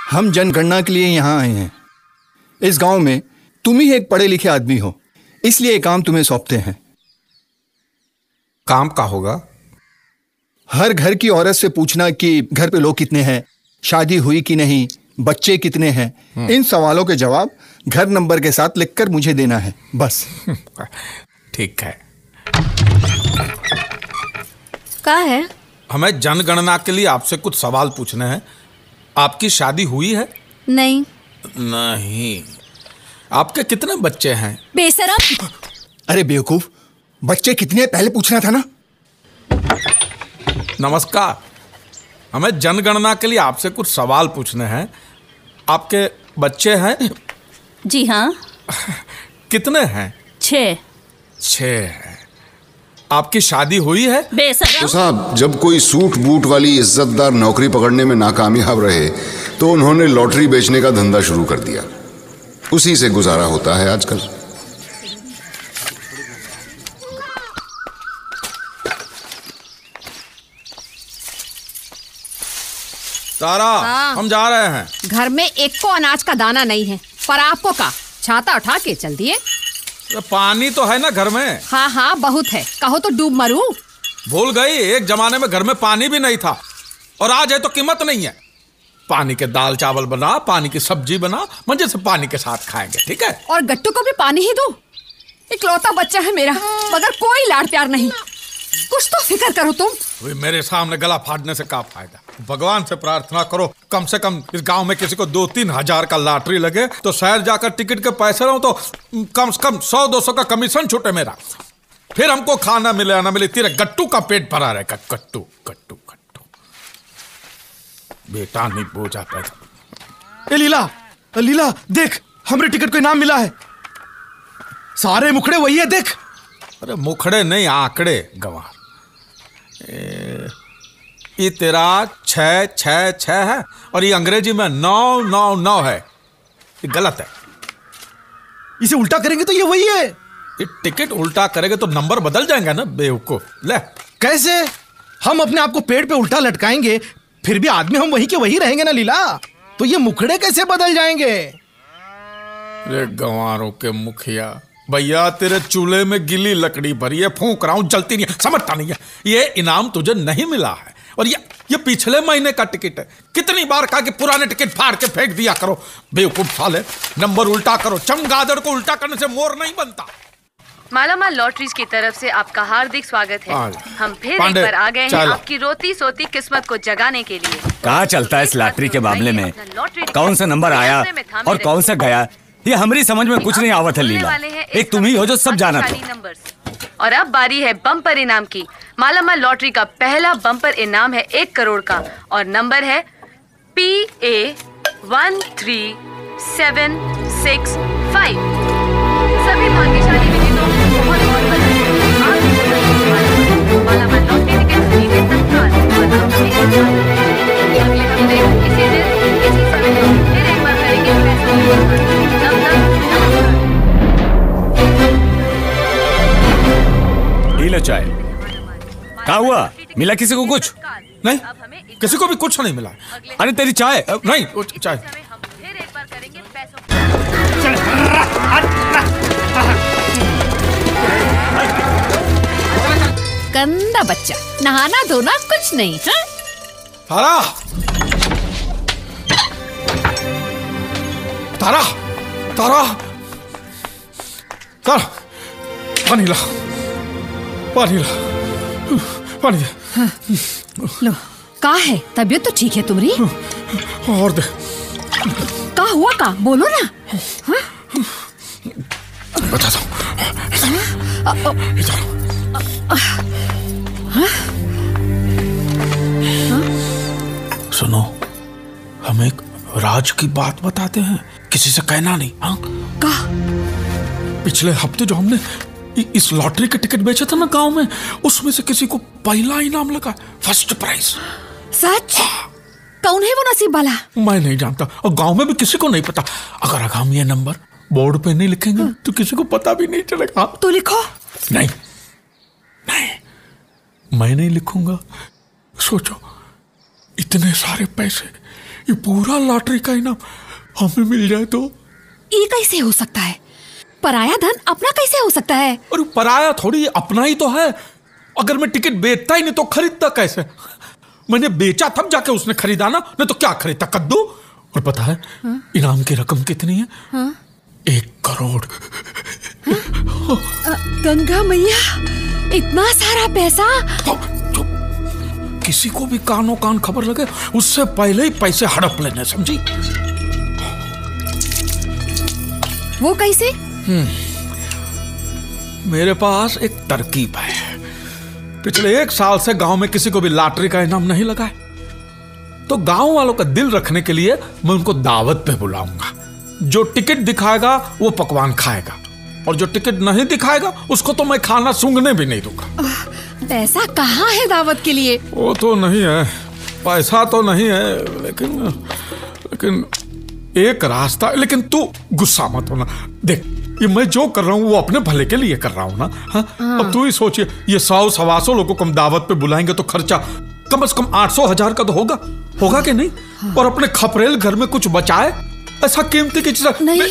हम जनगणना के लिए यहाँ आए हैं। इस गांव में तुम ही एक पढ़े लिखे आदमी हो, इसलिए ये काम तुम्हें सौंपते हैं। काम का होगा? हर घर की औरत से पूछना कि घर पे लोग कितने हैं, शादी हुई कि नहीं, बच्चे कितने हैं। इन सवालों के जवाब घर नंबर के साथ लिखकर मुझे देना है, बस। ठीक है। क्या है? हमें जनगणना के लिए आपसे कुछ सवाल पूछने हैं। आपकी शादी हुई है? नहीं। नहीं। आपके कितने बच्चे हैं? बेशरम! अरे बेवकूफ, बच्चे कितने पहले पूछना था ना। नमस्कार, हमें जनगणना के लिए आपसे कुछ सवाल पूछने हैं। आपके बच्चे हैं? जी हाँ। कितने हैं? 6। 6 हैं। आपकी शादी हुई है? बेशरम! तो साहब, जब कोई सूट बूट वाली इज्जतदार नौकरी पकड़ने में नाकामयाब रहे तो उन्होंने लॉटरी बेचने का धंधा शुरू कर दिया। उसी से गुजारा होता है आजकल। तारा, हम जा रहे हैं। घर में एक को अनाज का दाना नहीं है, पर आपको का छाता उठा के चल दिए। पानी तो है ना घर में? हाँ हाँ बहुत है, कहो तो डूब मरूं। भूल गई, एक जमाने में घर में पानी भी नहीं था और आज है तो कीमत नहीं है। पानी के दाल चावल बना, पानी की सब्जी बना, मजे से पानी के साथ खाएंगे, ठीक है? और गट्टू को भी पानी ही दो। इकलौता बच्चा है मेरा, मगर कोई लाड प्यार नहीं। कुछ तो फिक्र करो तुम। मेरे सामने गला फाड़ने से क्या फायदा? भगवान से प्रार्थना करो कम से कम इस गांव में किसी को 2-3 हजार का लॉटरी लगे तो शहर जाकर टिकट के पैसे रहो तो कम से कम 100-200 का कमीशन छूटे मेरा। फिर हमको खाना मिले या ना मिले, तेरे गट्टू का पेट भरा रहेगा। गट्टू गट्टू गट्टू, बेटा नहीं बोझा पैदा। लीला, लीला देख, हमारे टिकट को इनाम मिला है। सारे मुखड़े वही है, देख। अरे मुखड़े नहीं, आंकड़े गंवार। ये तेरा 666 है और ये अंग्रेजी में 999 है। ये गलत है। इसे उल्टा करेंगे तो ये वही है। ये टिकट उल्टा करेंगे तो नंबर बदल जाएंगे ना बेवकूफ। ले। कैसे? हम अपने आप को पेड़ पे उल्टा लटकाएंगे, फिर भी आदमी हम वही के वही रहेंगे ना लीला। तो ये मुखड़े कैसे बदल जाएंगे? रे गंवारों के मुखिया, भैया तेरे चूल्हे में गिली लकड़ी भरी है, फूंक रहा हूं, जलती नहीं है, समझता नहीं है। ये इनाम तुझे नहीं मिला है और ये पिछले महीने का टिकट है। कितनी बार कहा कि पुराने टिकट फाड़ के फेंक दिया करो। बेवकूफ साले, नंबर उल्टा करो। चमगादड़ को उल्टा करने से मोर नहीं बनता। मालामाल लॉटरीज की तरफ से आपका हार्दिक स्वागत है। हम फिर एक बार आ गए हैं आपकी रोती सोती किस्मत को जगाने के लिए। कहाँ चलता है इस लॉटरी के मामले में? कौन सा नंबर आया और कौन सा गया, ये हमारी समझ में कुछ नहीं आवत है लीला। एक तुम ही हो जो सब जाना था। और अब बारी है बम्पर इनाम की। मालामाल लॉटरी का पहला बम्पर इनाम है 1 करोड़ का और नंबर है PA 13765। सभी भाग्यशाली विजेताओं को बहुत बहुत बधाई। मालामाल लॉटरी टिकट खरीदे तत्काल और अपने अगले हफ्ते इसी दिन इसी समय फिर एक बार करेंगे पैसों की बरबादी। तब तक नमस्कार। लो चाय। क्या हुआ, मिला किसी को कुछ? नहीं, किसी को भी कुछ नहीं मिला। अरे तेरी चाय नहीं, चाय फिर एक बार करेंगे पैसों। गंदा बच्चा, नहाना धोना कुछ नहीं। हाँ? तारा, तारा, तारा, तारा, पानी ला, पानी ला, पानी दे। हाँ। लो, का है? तबीयत तो ठीक है तुम्हारी? और दे। का हुआ का? बोलो ना। हाँ? बता दो। सुनो, हम एक राज की बात बताते हैं, किसी से कहना नहीं। हाँ? का? पिछले हफ्ते जो हमने इस लॉटरी के टिकट बेचे थे ना गांव में, उसमें से किसी को पहला इनाम लगा, फर्स्ट प्राइज। सच? कौन है वो नसीब वाला? मैं नहीं जानता और गांव में भी किसी को नहीं पता। अगर हम ये नंबर बोर्ड पे नहीं लिखेंगे तो किसी को पता भी नहीं चलेगा। तो लिखो। नहीं, नहीं, मैं नहीं लिखूंगा। सोचो, इतने सारे पैसे ये पूरा लॉटरी का इनाम हमें मिल जाए तो? ये कैसे हो सकता है? पराया धन अपना कैसे हो सकता है? और पराया थोड़ी, अपना ही तो है। अगर मैं टिकट बेचता ही नहीं तो खरीदता कैसे? मैंने बेचा तब जाके उसने खरीदा ना, नहीं तो क्या खरीदता, कद्दू। और पता है इनाम की रकम कितनी है? 1 करोड़। गंगा मैया, इतना सारा पैसा! किसी को भी कानों कान खबर लगे उससे पहले ही पैसे हड़प लेने, समझी? वो कैसे? मेरे पास एक तरकीब है। पिछले 1 साल से गांव में किसी को भी लॉटरी का इनाम नहीं लगा है, तो गांव वालों का दिल रखने के लिए मैं उनको दावत पे बुलाऊंगा। जो टिकट दिखाएगा वो पकवान खाएगा, और जो टिकट नहीं दिखाएगा उसको तो मैं खाना सूंघने भी नहीं दूंगा। पैसा कहाँ है दावत के लिए? वो तो नहीं है, पैसा तो नहीं है, लेकिन एक रास्ता। लेकिन तू गुस्सा मत होना। देख, ये मैं जो कर रहा हूँ वो अपने भले के लिए कर रहा हूँ ना। हाँ? अब तू ही सोचिए, ये 100-125 लोगों को हम दावत पे बुलाएंगे तो खर्चा कम से कम 800-1000 का तो होगा कि नहीं? और अपने खपरेल घर में कुछ बचाए, ऐसा कीमती की चीज नहीं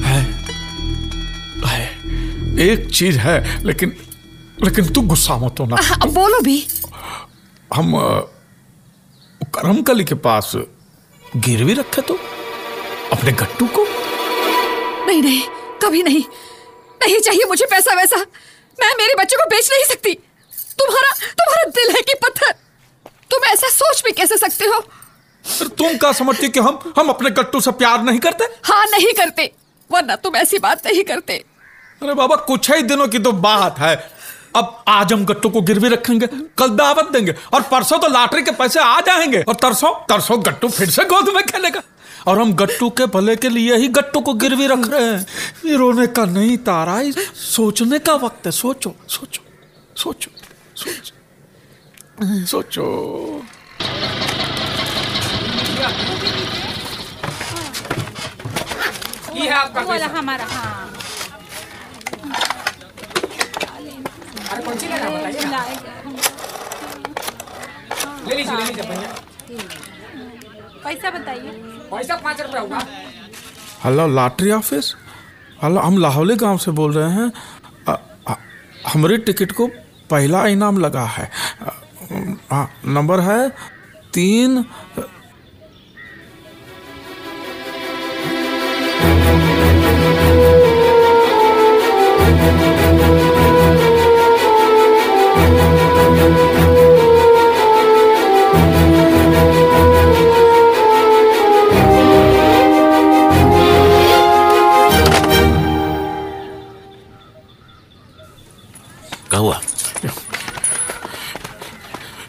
है। एक चीज है, लेकिन तू गुस्सा मत होना। अब बोलो भी। हम करमकली के पास गिरवी रखे तो अपने गट्टू को। नहीं, कभी नहीं। नहीं चाहिए मुझे पैसा वैसा। मैं मेरे बच्चे को बेच नहीं सकती। तुम्हारा दिल है कि पत्थर? तुम ऐसा सोच भी कैसे सकते हो? तुम क्या समझती कि हम अपने गट्टू से प्यार नहीं करते? हाँ, नहीं करते, वरना तुम ऐसी बात नहीं करते। अरे बाबा, कुछ ही दिनों की तो बात है। अब आज हम गट्टू को गिरवी रखेंगे, कल दावत देंगे, और परसों तो लॉटरी के पैसे आ जाएंगे, और तरसों गट्टू फिर से गोद में खेलेगा। और हम गट्टू के भले के लिए ही गट्टू को गिरवी रख रहे हैं। ये रोने का नहीं तारा, सोचने का वक्त है। सोचो। ये है आपका पैसा। हमारा। हाँ, अरे कौन सी लेना बताइए। ले लीजिए भैया। पैसा बताइए। पैसा 5 रुपया होगा। Hello, lottery office. हेलो, हम लाहौली गांव से बोल रहे हैं। हमारे टिकट को पहला इनाम लगा है। नंबर है 3। क्या हुआ?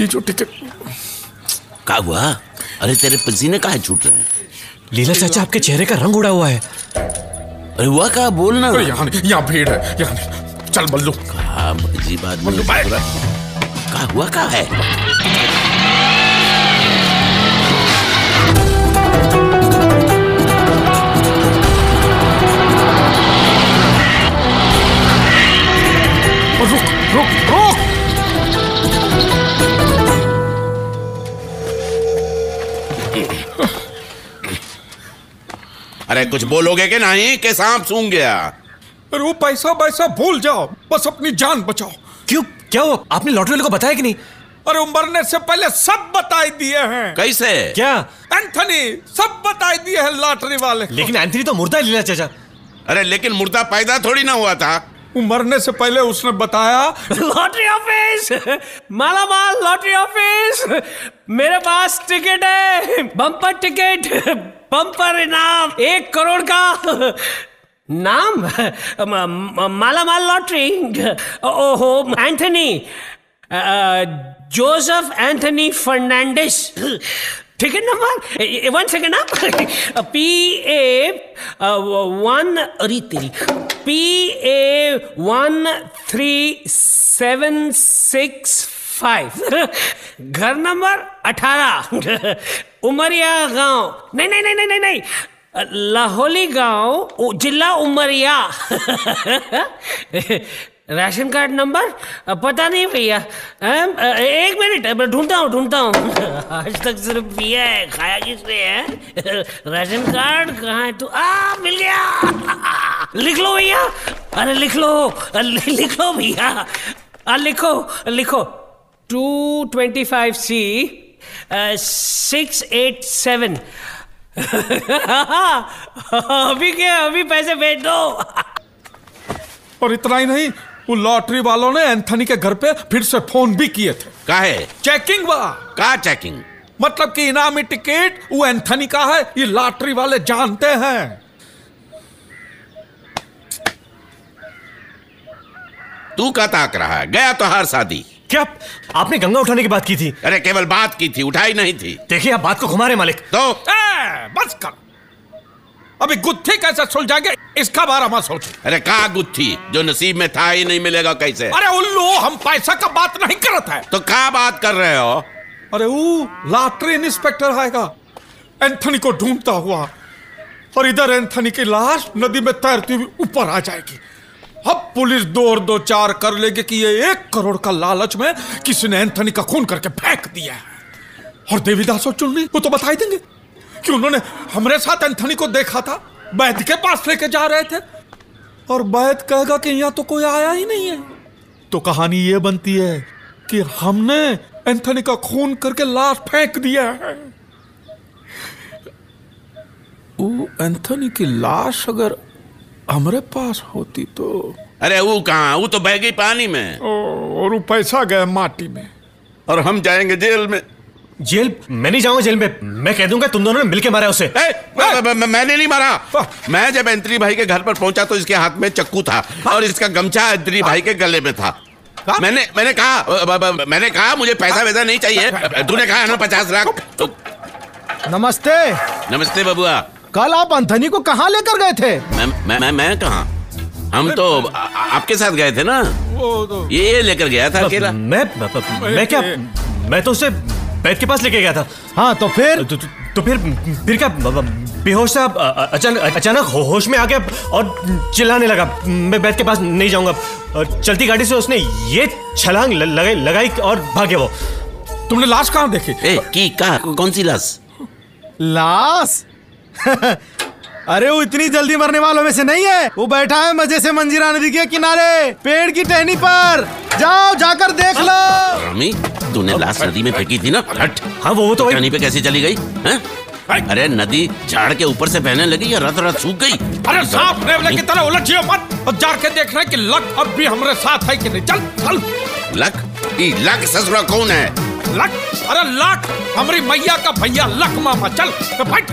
ये जो टिकट। क्या हुआ? अरे तेरे पसीने काहे छूट रहे हैं? लीला चाचा, आपके चेहरे का रंग उड़ा हुआ है। अरे हुआ क्या? बोलना। यहाँ भीड़ है, यहाँ चल बल्लू। अजीब आदमी। क्या हुआ? क्या है? रुक। अरे कुछ बोलोगे कि नहीं कि सांप सूंघ गया? अरे वो पैसा भूल जाओ, बस अपनी जान बचाओ। क्यों? क्या हुआ? आपने लॉटरी वाले को बताया कि नहीं? अरे मरने से पहले सब बताई दिए हैं। कैसे? क्या? एंथनी, सब बताई दिए हैं लॉटरी वाले। लेकिन एंथनी तो मुर्दा है लीला चाचा। अरे लेकिन मुर्दा पैदा थोड़ी ना हुआ था। मरने से पहले उसने बताया। लॉटरी ऑफिस, मालामाल लॉटरी ऑफिस, मेरे पास टिकट है, बम्पर टिकट, बम्पर इनाम 1 करोड़ का। नाम मालामाल लॉटरी। ओहो, Anthony, Joseph Anthony Fernandes. Ticket number 1 second आप PA13765, घर नंबर 18, उमरिया गांव। नहीं, लाहौली गांव, जिला उमरिया। राशन कार्ड नंबर पता नहीं भैया। 1 मिनट ढूंढता हूँ। आज तक सिर्फ पिया है, खाया किसने है? राशन कार्ड कहाँ है तू? मिल गया। लिख लो भैया, अरे लिख लो भैया, लिखो 225C 687। अभी पैसे भेज दो। और इतना ही नहीं, वो लॉटरी वालों ने एंथनी के घर पे फिर से फोन भी किए थे। काहे? चेकिंग बा। का चेकिंग? मतलब कि इनामी टिकट वो एंथनी का है, ये लॉटरी वाले जानते हैं। तू का ताक रहा है? गया तो हर शादी। क्या आपने गंगा उठाने की बात की थी? अरे केवल बात की थी, उठाई नहीं थी। देखिए आप बात को घुमा रहे मालिक। तो बस कर, अभी गुत्थी कैसे सुलझाएंगे इसका बारे में सोचो। अरे का गुत्थी? जो नसीब में था ही नहीं मिलेगा कैसे? अरे उल्लू, हम पैसा का बात नहीं करते हैं। तो क्या बात कर रहे हो? अरे वो लॉटरी इंस्पेक्टर आएगा एंथनी को ढूंढता हुआ, और इधर एंथनी की लाश नदी में तैरती हुई ऊपर आ जाएगी। अब पुलिस दो चार कर लेगी कि ये 1 करोड़ का लालच में किसी ने एंथनी का खून करके फेंक दिया है। और देवीदास और चुन्नी वो तो बता ही देंगे कि उन्होंने हमारे साथ एंथनी को देखा था, वैद्य के पास लेके जा रहे थे, और वैद्य कहेगा कि यहाँ तो कोई आया ही नहीं है। तो कहानी ये बनती है कि हमने एंथनी का खून करके लाश फेंक दिया है। वो एंथनी की लाश अगर हमारे पास होती तो। अरे वो कहाँ? वो तो बह गई पानी में। और वो पैसा गया माटी में, और हम जाएंगे जेल में। जेल? मैं नहीं जाऊंगा जेल में। मैं कह दूंगा तुम दोनों ने मिलके मारा उसे। मैंने नहीं मारा। मैं जब एंथनी भाई के घर पर पहुंचा तो इसके हाथ में चाकू था और इसका गमछा एंथनी भाई के गले में था। मैंने कहा मुझे पैसा वैसा नहीं चाहिए। तूने कहा ना 50 लाख। नमस्ते। नमस्ते बबुआ। कल आप एंथनी को कहाँ लेकर गए थे? मैं कहाँ? हम तो आपके साथ गए थे ना। ये लेकर गया था अकेला। मैं क्या? मैं तो उसे बैठ के पास लेके गया था। हाँ तो फिर? तो फिर क्या? बेहोश था, अचानक होश में आ गया और चिल्लाने लगा। मैं बैठ के पास नहीं जाऊंगा। चलती गाड़ी से उसने ये छलांग लगाई और भागे वो। तुमने लाश कहाँ देखी? कौन सी लाश? लाश? अरे वो इतनी जल्दी मरने वालों में से नहीं है। वो बैठा है मजे से मंजीरा नदी के किनारे पेड़ की टहनी पर। जाओ जाकर देख लो। रमी, तूने लाश नदी में फेंकी थी ना? हट। हाँ वो तो टहनी पे कैसे चली गई? अरे नदी झाड़ के ऊपर से बहने लगी या रात सूख गई? अरे सांप नेवले की तरह उलझियो मत और जाके देखना कि लक अब भी हमारे साथ है कि नहीं। चल। लक? लक ससुरा कौन है? लक? अरे लक हमारी मैया का भैया लक मामा। चल बैठ।